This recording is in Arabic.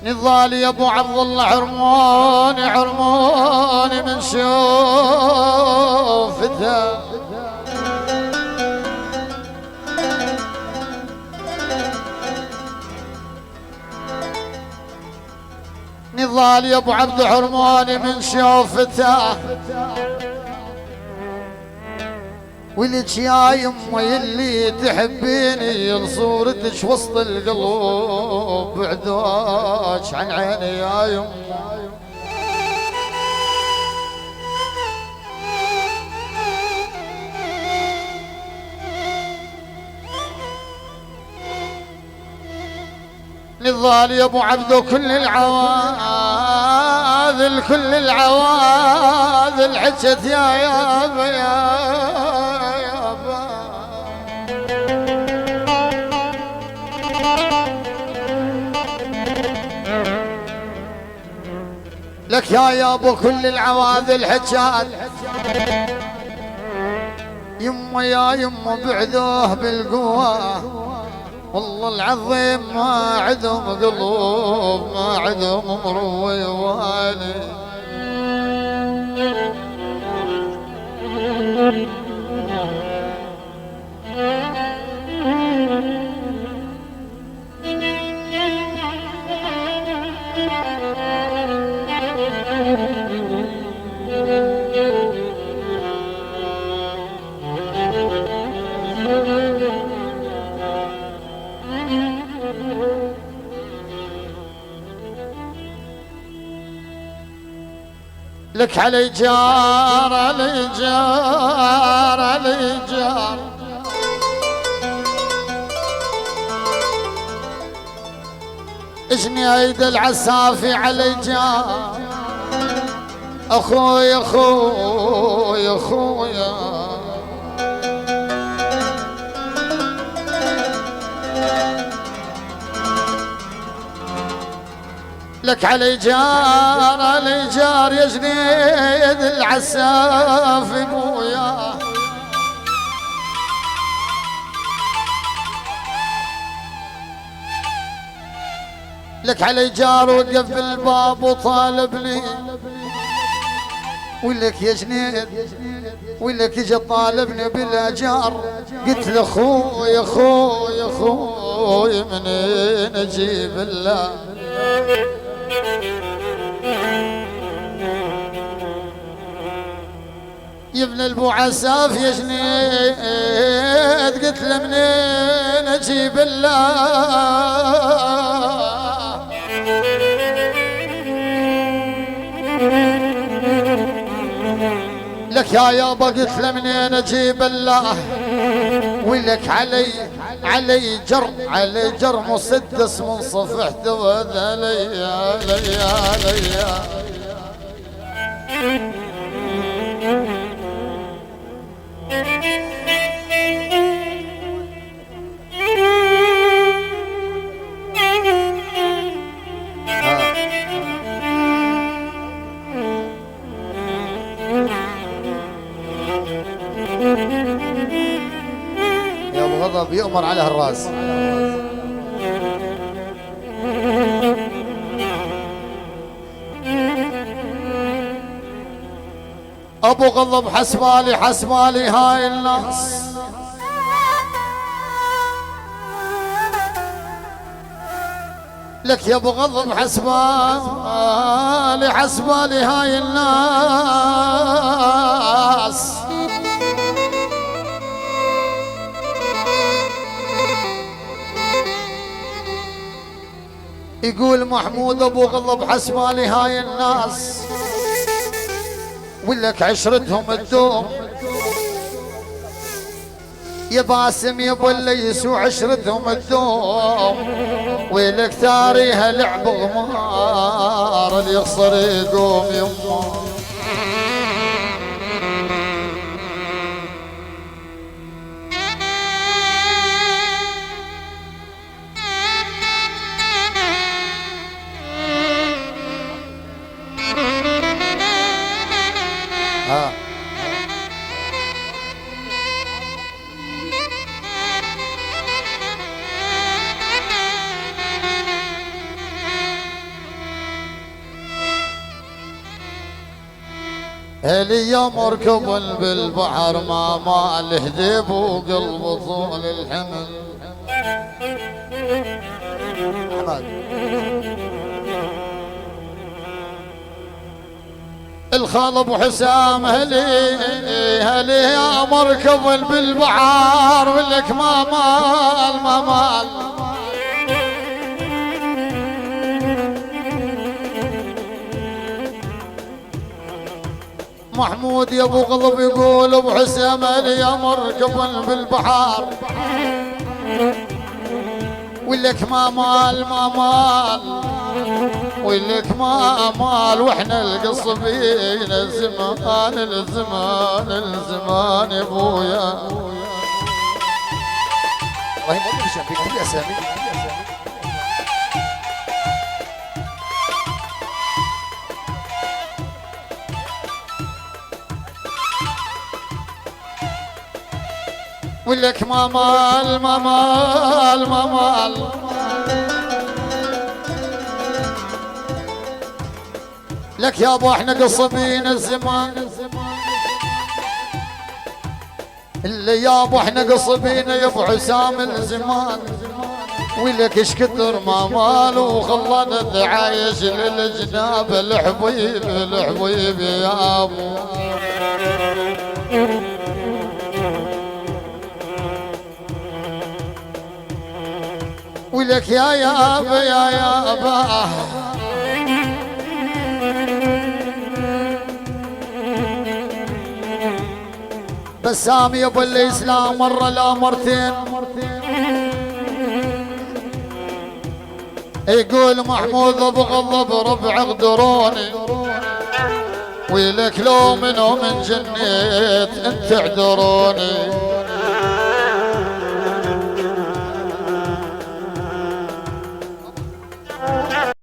نضال يا ابو عبد الله عرموني عرموني من شوفته. نضال يا ابو عبد عرموني من شوفته. ولك يا يمي اللي تحبيني لصورتك وسط القلوب بعدوش عن عيني يا يمي. نضال يا ابو عبدو كل العواذل كل العواذل حجت يا يابا يا يابا. لك يا يابا كل العواذل حجات. يما يا يما بعدوه بالقوه والله العظيم ما عدهم قلوب ما عدهم مروي والي. لك علي جار علي جار علي جار. اجني ايد العسافي علي جار. اخويا اخويا اخويا لك علي جار علي جار يا جنيد العساف ابويا. لك علي جار وقف بالباب وطالبني. ولك يا جنيد ولك اجى طالبني بلا جار. قلت له اخوي اخوي اخوي منين اجيب الله. يا ابن البو عساف يا جنيد قلت له منين اجيب الله. لك يا يابا قلت له منين اجيب الله. ولك علي جر مسدس من صفحته وذا ليا ليا ليا. يا ابو غضب يؤمر عليه الراس. ابو غضب حسبالي هاي الناس. لك يا ابو غضب حسبالي هاي الناس. يقول محمود ابو غضب حسبالي هاي الناس. ولك عشرتهم الدوم يا باسم يا ابو الليس وعشرتهم الدوم. ويلك ثاريها لعب غمار اللي يخسر يقوم يمه. هلي يا مركب بالبحر ما مال هذيب وقلب طول الحمل. الخال ابو حسام هلي هلي يا مركب بالبحر ولك ما مال ما مال. محمود يا ابو قلب يقول ابو حسام هلي يا مركب بالبحر ولك ما مال ما مال ولك ما مال واحنا القصبين الزمان الزمان الزمان يا ابويا. والله ما ادري شو فيك كل اسامي. ولك ما مال ما مال ما مال لك يا ابو احنا قصبين الزمان اللي يا ابو احنا قصبين يا ابو حسام الزمان. ولك ايش كثر ما مال وخلنا نتعايش للجناب الحبيب الحبيب يا ابو. ولك يا يابا يا يابا بسام يا ابو الاسلام مره لا مرتين يقول محمود ابو غضب ربع اغدروني. ويلك لو منهم جنيت انت اعذروني.